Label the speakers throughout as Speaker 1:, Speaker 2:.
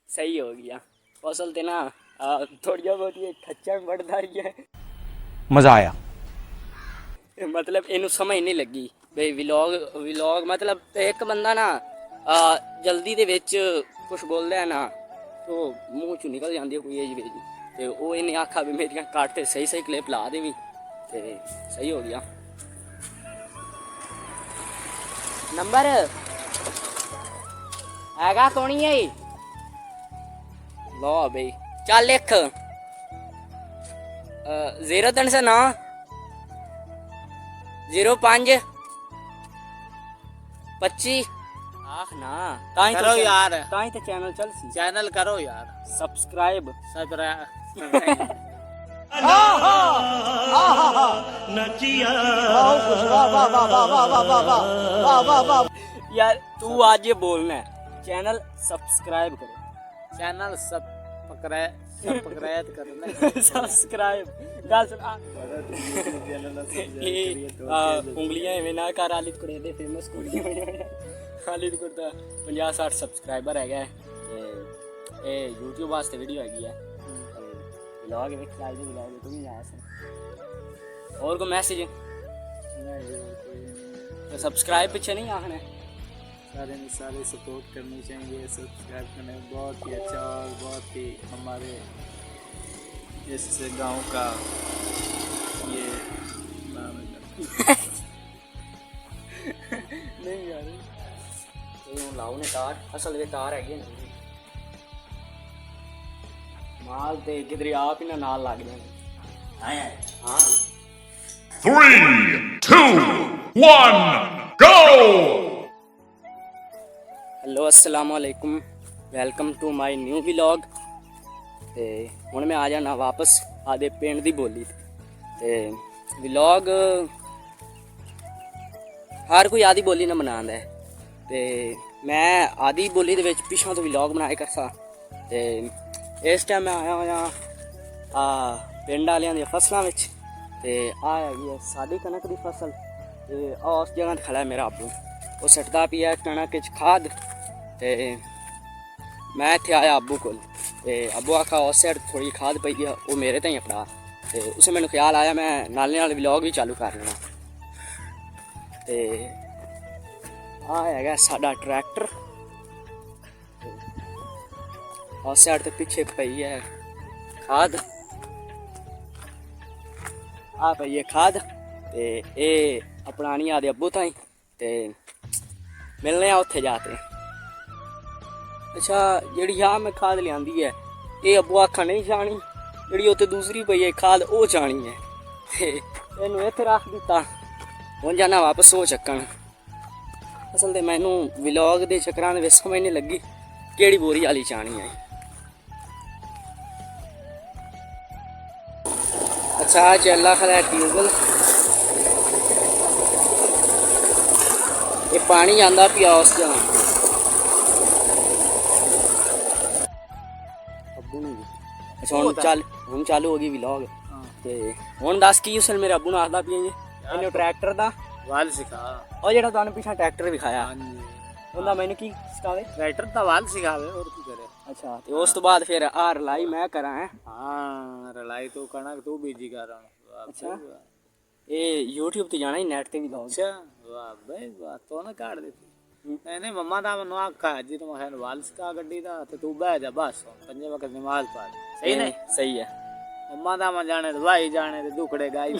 Speaker 1: सही हो गया। फसल ते ना थोड़ी बहुत ये खच्चर बढ़ता रही है।
Speaker 2: मजा आया।
Speaker 1: मतलब इनू समझ नहीं लगी भाई व्लॉग मतलब एक बंदा ना जल्दी दे विच कुछ बोलदा है ना तो मूँह चों निकल जाती है कोई जी तो वो इन्हें आखा भी मेरियां काट ते सही क्लिप ला देवी ते सही हो गया। नंबर हैगा कोनी है लो भाई चल लिख 0309 05 25 आख ना ताई
Speaker 3: करो
Speaker 1: तो
Speaker 3: यार,
Speaker 1: ताई तो चैनल चल सी
Speaker 3: चैनल करो यार
Speaker 1: सब्सक्राइब यार तू आज ये बोलना है चैनल सब्सक्राइब करो
Speaker 3: चैनल सब पकड़ायत करना
Speaker 1: सब्सक्राइब गल सुन उंगलियां एवें ना कर आलिद कुड़े दे फेमस कुड़ी आलिद कुड़दा 50-60 सब्सक्राइबर है ये YouTube वास्ते वीडियो हैगी है व्लॉग देख लाई दे व्लॉग तू भी आया सन और को मैसेज तो सब्सक्राइब पीछे नहीं आखना
Speaker 3: सारे सपोर्ट करनी चाहिए, सब्सक्राइब करने बहुत ही अच्छा और बहुत ही हमारे इस गांव का ये
Speaker 1: नहीं यार ये लाओ ने तार असल में तार है माल ते किधर आप ही ना नाल लग जाए हाँ
Speaker 4: 3, 2, 1, go!
Speaker 1: हेलो अस्सलाम वालेकुम welcome to my new vlog ते हुण मैं आ जाना वापस आदे पिंड दी बोली ते व्लॉग हर कोई आदि बोली ना बनांदा है ते मैं आदि बोली दे विच पिछों तो व्लॉग बनाए करसा ते इस टाइम मैं आया होया पिंड वालियां दी फसलां विच ते आया गई साडी कनक दी फसल ते उस जगह ते खड़ा है मेरा अब्बू वो सटदा पिया कनक च खाद ते मैं इत्थे आया अब्बू कोल ते अब्बू आखा उस साइड थोड़ी खाद पई है वो मेरे ताईं अपना ते उसे मैनू ख्याल आया मैं नाले नाल व्लॉग भी चालू कर लेना ते आ हैगा साडा ट्रैक्टर उस साइड ते पिछे पई है खाद आ पई है खाद ते ए अपनानी आदे अब्बू ताईं ते मिलने उत्थे जाते अच्छा जी आ मैं खाद लिया है ये अब्बू आखा नहीं जानी जी उत्ते दूसरी पई है खाद वो जानी है इनू इत्थे रख दिता हुण जाना वापस वो चक्कन असल ते मैनू व्लॉग दे चक्करां दे विच समझ नहीं लगी केड़ी बोरी वाली चाणी है। अच्छा चला खड़ा ट्यूबवेल ये पानी आंदा पिया उस जगह अब्बू ने अच्छा हुण चालू हो गई व्लॉग ते हुण दस की उस मेरे अब्बू ने आखदा पिया इन्हें ट्रैक्टर दा
Speaker 3: वाल सिखा
Speaker 1: और जेड़ा तुहानू पिछा ट्रैक्टर दिखाया उंदा मैनू की सिखावे
Speaker 3: ट्रैक्टर दा वाल सिखावे और की करे।
Speaker 1: अच्छा ते उस तो बाद फिर आ रलाई मैं करा है
Speaker 3: हाँ रलाई तो कणक तू बीजी कर रहा
Speaker 1: अच्छा ये YouTube ते जाना ही नेट ते व्लॉग
Speaker 3: अच्छा वाह भाई वाह तो ना काट देती नहीं मम्मा दा मनु आखा जी तुम है वाल सिखा गड्डी दा ते तू बैठ जा बस पंजे वक्त नमाज पढ़ सही नहीं
Speaker 1: सही है
Speaker 3: मम्मा दा मैं जाने तो भाई जाने ते दुखड़े गाई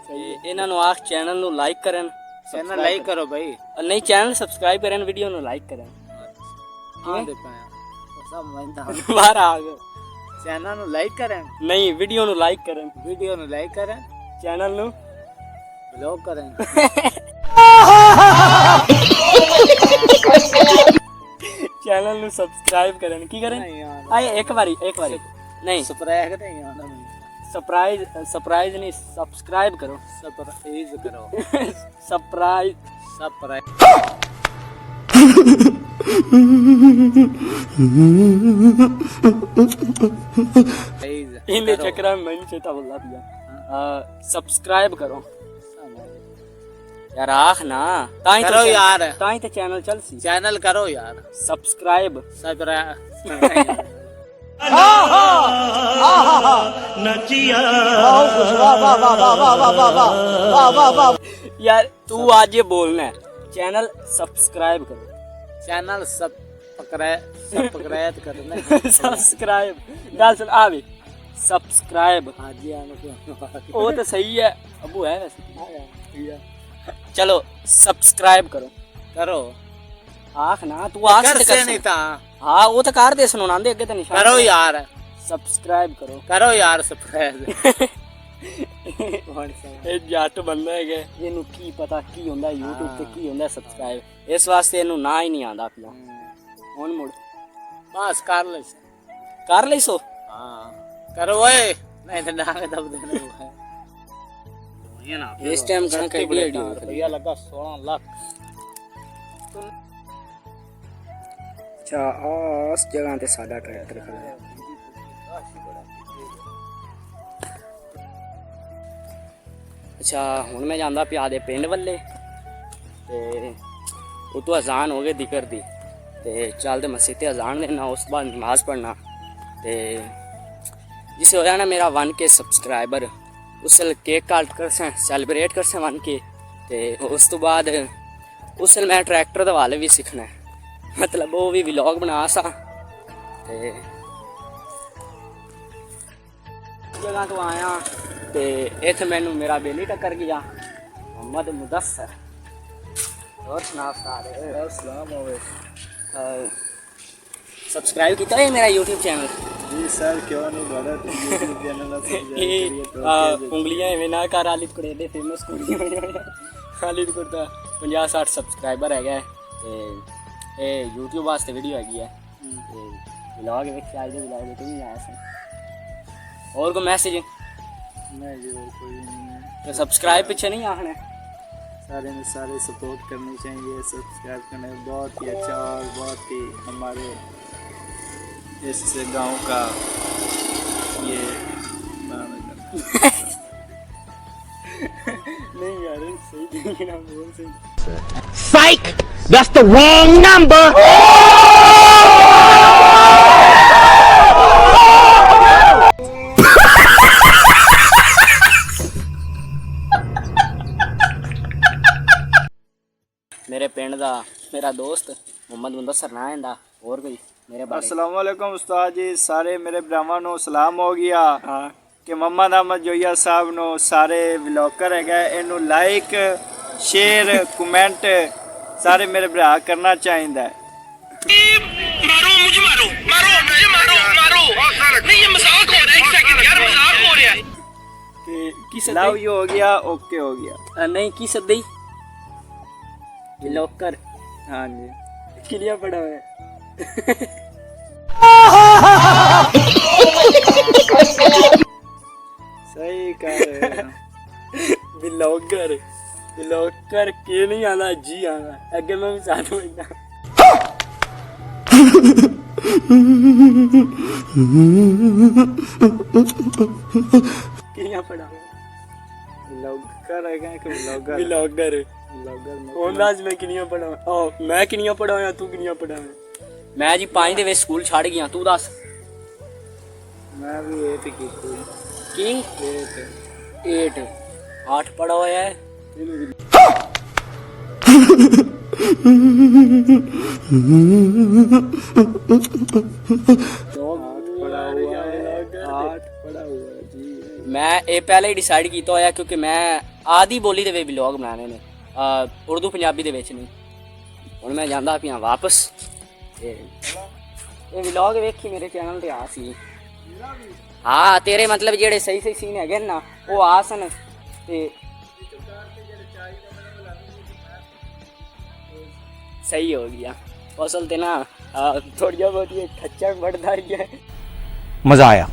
Speaker 1: सही इन्हां नु आख चैनल नु लाइक करन
Speaker 3: चैनल लाइक करो भाई
Speaker 1: नहीं चैनल सब्सक्राइब करन वीडियो नु लाइक करन
Speaker 3: हां दे पाया सब मैं
Speaker 1: बाहर आ गए
Speaker 3: चैनल नु लाइक करें
Speaker 1: नहीं वीडियो नु लाइक करन
Speaker 3: चैनल नु ब्लॉग करें
Speaker 1: चैनल नु सब्सक्राइब करन की करें आए एक बारी नहीं
Speaker 3: सरप्राइज नहीं आना
Speaker 1: सरप्राइज नहीं सब्सक्राइब करो सरप्राइज इन चक्कर में मैंने चेता बोला दिया सब्सक्राइब करो यार आख ना ताई
Speaker 3: करो यार
Speaker 1: ताई तो चैनल चल सी
Speaker 3: चैनल करो यार
Speaker 1: सब्सक्राइब यार तू आज ये बोलना है चैनल सब्सक्राइब करो
Speaker 3: चैनल सब पकड़ैत करना
Speaker 1: सब्सक्राइब गल सुन आ भी सब्सक्राइब
Speaker 3: हाजी आने
Speaker 1: वो तो सही है अबू है वैसे चलो सब्सक्राइब करो आख ना तू आख
Speaker 3: कर
Speaker 1: ते
Speaker 3: से
Speaker 1: कर
Speaker 3: नहीं
Speaker 1: सकता।
Speaker 3: था
Speaker 1: हाँ वो तो कर दे सुनांदे अगे तो निशान
Speaker 3: करो यार
Speaker 1: सब्सक्राइब करो
Speaker 3: यार सब्सक्राइब
Speaker 1: ਇਹ ਜੱਟ ਬੰਦਾ ਹੈਗਾ ਇਹਨੂੰ ਕੀ ਪਤਾ ਕੀ ਹੁੰਦਾ YouTube ਤੇ ਕੀ ਹੁੰਦਾ ਸਬਸਕ੍ਰਾਈਬ ਇਸ ਵਾਸਤੇ ਇਹਨੂੰ ਨਾ ਹੀ ਨਹੀਂ ਆਂਦਾ ਪਿਆ ਹੁਣ ਮੁੜ
Speaker 3: बस कर ले
Speaker 1: ਕਰ ਲਈ ਸੋ
Speaker 3: हाँ करो ओए नहीं तो डांग दब देना हुआ ये ना
Speaker 1: ਇਸ ਟਾਈਮ ਕਣਾ ਕਈ ਵੀਡੀਓ
Speaker 3: भैया लगा 16 लाख
Speaker 1: ਅੱਛਾ ਉਸ ਜਗ੍ਹਾ ਤੇ ਸਾਡਾ ਟਰੈਕਟਰ ਖੜਾ ਹੈ ਅੱਛਾ ਹੁਣ ਮੈਂ ਜਾਂਦਾ ਪਿਆ ਦੇ ਪਿੰਡ ਵੱਲੇ ਤੇ ਉਹ ਤੋਂ ਅਜ਼ਾਨ ਹੋ ਗਈ ਦਿਕਰ ਦੀ ਤੇ ਚੱਲਦੇ ਮਸਜਿਦ ਤੇ ਅਜ਼ਾਨ ਦੇਣਾ ਉਸ ਤੋਂ ਬਾਅਦ ਨਮਾਜ਼ ਪੜ੍ਹਨਾ ਤੇ जिसे होया ना मेरा 1K सब्सक्राइबर उसल केक काट कर सैलीब्रेट कर 1K ते उस तो बाद उसल मैं ट्रैक्टर दे वाले भी सीखना है मतलब वो भी व्लॉग बना सा ते जगह तो आया ते इत्थे मैनू मेरा बेली टक्कर गया मोहम्मद मुदस्सर और सुना सारे
Speaker 3: अस्सलाम वालेकुम
Speaker 1: सब्सक्राइब किया है मेरा YouTube चैनल
Speaker 3: जी सर क्यों नहीं बड़ा YouTube चैनल
Speaker 1: उंगलियां एवें ना कर आलिद कुड़े दे फेमस कुड़ियां आलिद कुड़ता 50-60 सब्सक्राइबर है ते ये YouTube वास्ते वीडियो हैगी है ते व्लॉग वेख आज दे व्लॉग तो नहीं आया सन और को मैसेज
Speaker 3: नहीं जी और कोई नहीं है
Speaker 1: तो सब्सक्राइब पीछे नहीं आखना
Speaker 3: सारे में सारे सपोर्ट करनी चाहिए सब्सक्राइब करना बहुत ही अच्छा और बहुत ही हमारे इस गांव का ये
Speaker 1: नहीं यार सही नहीं ना बोल सही
Speaker 2: Psych! That's the wrong number!
Speaker 1: मेरे पिंड दा मेरा दोस्त मोहम्मद मुदस्सर ना है और कोई मेरे बारे
Speaker 3: अस्सलाम वालेकुम उस्ताद जी सारे मेरे भरावां ਨੂੰ ਸਲਾਮ ਹੋ ਗਿਆ
Speaker 1: हाँ
Speaker 3: ਕਿ ਮੁਹੰਮਦ ਅਹਿਮਦ ਜੋਈਆ ਸਾਹਿਬ ਨੂੰ ਸਾਰੇ ਵਲੌਗਰ ਹੈਗਾ ਇਹਨੂੰ ਲਾਈਕ ਸ਼ੇਅਰ ਕਮੈਂਟ ਸਾਰੇ ਮੇਰੇ ਭਰਾ ਕਰਨਾ ਚਾਹੀਦਾ ਹੈ
Speaker 2: मारो मुझे मारो मुझे मारो नहीं ये मजाक हो रहा है एक सेकंड यार मजाक हो रहा है
Speaker 1: ते की
Speaker 3: ਲਵ
Speaker 1: सदी
Speaker 3: ਯੂ ਹੋ ਗਿਆ ਓਕੇ ਹੋ ਗਿਆ
Speaker 1: नहीं की सदी लोकर
Speaker 3: ਹਾਂਜੀ
Speaker 1: किलिया पड़ा है
Speaker 3: ਸਹੀ ਕਰ ਰਹੇ ਹੋ
Speaker 1: ब्लॉगर ब्लॉगर के नहीं आना जी आना अगे मैं भी साथ में किलिया पड़ा
Speaker 3: ਵਲੌਗਰ ਹੈਗਾ ਕਿ ਵਲੌਗਰ
Speaker 1: ब्लॉगर
Speaker 3: ਵਲੌਗਰ
Speaker 1: ਉਹਨਾਂ ਮੈਂ ਕਿੰਨੀਆਂ ਪੜਾ ਮੈਂ ਕਿੰਨੀਆਂ ਪੜਾ ਹੋਇਆ ਤੂੰ ਕਿੰਨੀਆਂ ਪੜਾ ਮੈਂ ਜੀ 5 ਦੇ ਵਿੱਚ ਸਕੂਲ ਛੱਡ ਗਿਆ ਤੂੰ ਦੱਸ
Speaker 3: ਮੈਂ ਵੀ ਇਹ ਤੇ ਕੀਤੀ
Speaker 1: ਕੀ 8 8 ਪੜਾ ਹੋਇਆ ਹੈ
Speaker 3: ਪੜਾ ਹੁਆ ਹੈ 8 ਪੜਾ ਹੁਆ ਹੈ ਜੀ
Speaker 1: मैं ये पहले ही डिसाइड किया होया क्योंकि मैं आदि बोली दे वे व्लॉग बनाने ने उर्दू पंजाबी दे विच नहीं हुण मैं जांदा पिया वापस ते ये व्लॉग वेखी मेरे चैनल ते आ सी हाँ तेरे मतलब जेड़े सही सही सीन है ना वो आ सन ते सही हो गया फसल ते ना थोड़ी बहुत ये खच्चा बढ़ता ही है
Speaker 2: मजा आया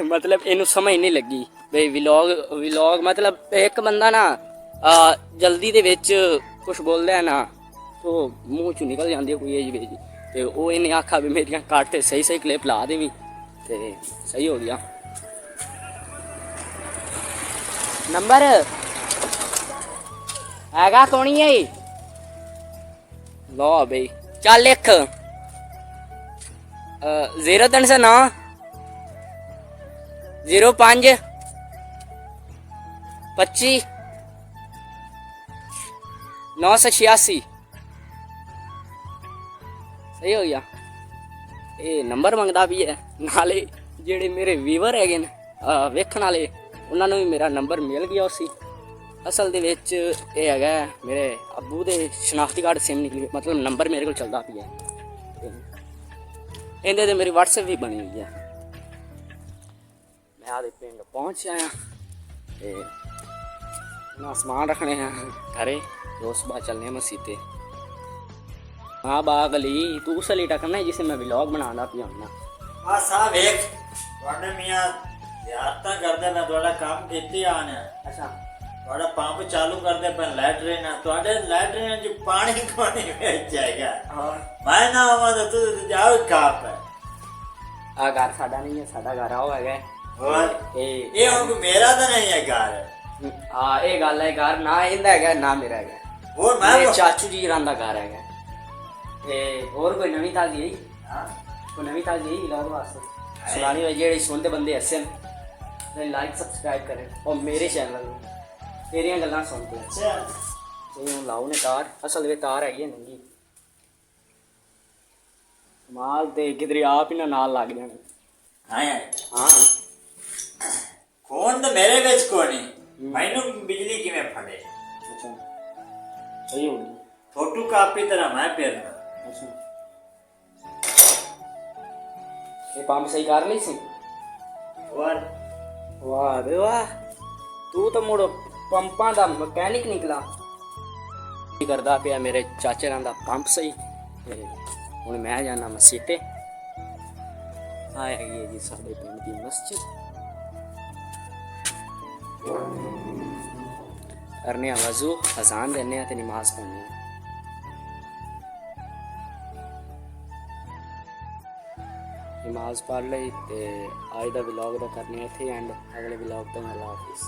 Speaker 1: मतलब इनू समझ नहीं लगी भाई व्लॉग मतलब एक बंदा ना जल्दी दे विच कुछ बोलदा है ना तो मुंह चों निकल जाती है कोई जी ते वो इन्हें आखा भी मेरियां कट ते सही सही क्लिप ला देवी ते सही हो गया नंबर ਹੈਗਾ ਕੋਣੀ ਹੈ ਲੋ ਬਈ ਚੱਲ ਲਿਖ 0309 05 25 986 ਸਹੀ ਹੋ ਗਿਆ। ਇਹ ਨੰਬਰ ਮੰਗਦਾ ਵੀ ਹੈ, ਨਾਲੇ ਜਿਹੜੇ ਮੇਰੇ ਵੀਵਰ ਹੈਗੇ ਨੇ ਵੇਖਣ ਵਾਲੇ ਉਹਨਾਂ ਨੂੰ ਵੀ ਮੇਰਾ ਨੰਬਰ ਮਿਲ ਗਿਆ ਸੀ। ਅਸਲ ਦੇ ਵਿੱਚ ਇਹ ਹੈਗਾ ਮੇਰੇ ਅੱਬੂ ਦੇ ਸ਼ਨਾਖਤੀ ਕਾਰਡ ਸਿਮ ਨਿਕਲੀ, ਮਤਲਬ ਨੰਬਰ ਮੇਰੇ ਕੋਲ ਚੱਲਦਾ ਪਿਆ ਇਹਦੇ ਤੇ ਮੇਰੀ WhatsApp ਵੀ ਬਣੀ ਹੋਈ ਹੈ। ਮੈਂ ਆਦੇ ਪਿੰਡ ਪਹੁੰਚ ਆਇਆ ਤੇ ਨਾ ਸਮਾਨ ਰੱਖਣੇ हैं घरे, दोस्त बात चलने मसीह ते। हाँ बागली तू सली टकना जिसे मैं व्लॉग बनाना पिया ना।
Speaker 5: ਆ ਸਾਹ ਵੇਖ ਤੁਹਾਡੇ ਮੀਆਂ ਯਾਦਾਂ ਕਰਦੇ ਮੈਂ ਤੁਹਾਡਾ ਕੰਮ ਕੀਤੀ ਆਣ
Speaker 1: अच्छा
Speaker 5: ਤੁਹਾਡਾ ਪੰਪ ਚਾਲੂ ਕਰਦੇ ਪਰ ਲੈਟਰਿਨ ਤੁਹਾਡੇ ਲੈਟਰਿਨ ਚ ਪਾਣੀ ਕੋਣੀ ਵਿੱਚ ਜਾਏਗਾ ਮੈਂ ਨਾ ਆਵਾਂ ਤਾਂ ਤੂੰ ਜਾਓ ਕਾਪ
Speaker 1: आ घर साडा नहीं है, साडा घर आओ है
Speaker 5: ਹੋਰ
Speaker 1: ਇਹ
Speaker 5: ਇਹ ਹੁਣ ਮੇਰਾ ਤਾਂ ਨਹੀਂ ਹੈ ਘਰ
Speaker 1: ਹਾਂ ਇਹ ਗੱਲ ਹੈ, ਘਰ ਨਾ ਇਹਦਾ ਹੈਗਾ ਨਾ ਮੇਰਾ ਹੈਗਾ।
Speaker 5: ਹੋਰ
Speaker 1: ਮੇਰੇ
Speaker 5: ਮੈਂ
Speaker 1: ਚਾਚੂ ਜੀ ਰਾਂ ਦਾ ਘਰ ਹੈਗਾ। ਤੇ ਹੋਰ ਕੋਈ ਨਵੀਂ ਤਾਜ਼ੀ ਹੈ?
Speaker 5: ਹਾਂ
Speaker 1: ਕੋਈ ਨਵੀਂ ਤਾਜ਼ੀ ਹੈ ਵਲੌਗ ਵਾਸਤੇ ਸੁਣਾਣੀ ਹੋਈ ਜਿਹੜੇ ਸੁਣਦੇ ਬੰਦੇ ਹੱਸਣ ਤੇ ਲਾਈਕ ਸਬਸਕ੍ਰਾਈਬ ਕਰੇ ਔਰ ਮੇਰੇ ਚੈਨਲ ਨੂੰ ਤੇਰੀਆਂ ਗੱਲਾਂ ਸੁਣਦੇ
Speaker 5: ਅੱਛਾ
Speaker 1: ਤੇ ਹੁਣ ਲਾਉ ਨੇ ਤਾਰ, ਅਸਲ ਵਿੱਚ ਤਾਰ ਹੈਗੀ ਹੈ ਨੰਗੀ ਮਾਲ ਤੇ ਕਿਧਰੇ ਆਪ ਹੀ ਨਾਲ ਲੱਗ ਜਾਣ।
Speaker 5: ਹਾਂ
Speaker 1: ਹਾਂ
Speaker 5: ਫੋਨ ਤਾਂ ਮੇਰੇ ਵਿੱਚ ਕੋਣੀ ਮੈਨੂੰ ਬਿਜਲੀ ਕਿਵੇਂ ਫੜੇ
Speaker 1: ਅੱਛਾ ਸਹੀ ਹੋ ਗਈ।
Speaker 5: ਫੋਟੋ ਕਾਪੀ ਤਰ੍ਹਾਂ ਮੈਂ ਫੇਰਨਾ
Speaker 1: ਅੱਛਾ ਇਹ ਪੰਪ ਸਹੀ ਕਰ ਲਈ ਸੀ।
Speaker 5: ਹੋਰ
Speaker 1: ਵਾਹ ਬੇ ਵਾਹ ਤੂੰ ਤਾਂ ਮੁੜ ਪੰਪਾਂ ਦਾ ਮਕੈਨਿਕ ਨਿਕਲਾ। ਕੀ ਕਰਦਾ ਪਿਆ ਮੇਰੇ ਚਾਚੇ ਰਾਂ ਦਾ ਪੰਪ ਸਹੀ ਤੇ ਹੁਣ ਮੈਂ ਜਾਣਾ ਮਸਜਿਦ ਤੇ। ਆ ਹੈਗੀ ਹੈ ਜੀ ਸਾਡੇ ਪਿੰਡ ਦੀ ਮਸਜਿਦ। करने वजू अजान देने ते नमाज पढ़नी। नमाज पढ़ ली ते अज का व्लॉग तो करने इत्थे एंड, अगले व्लॉग तो अल्लाह हाफिज़।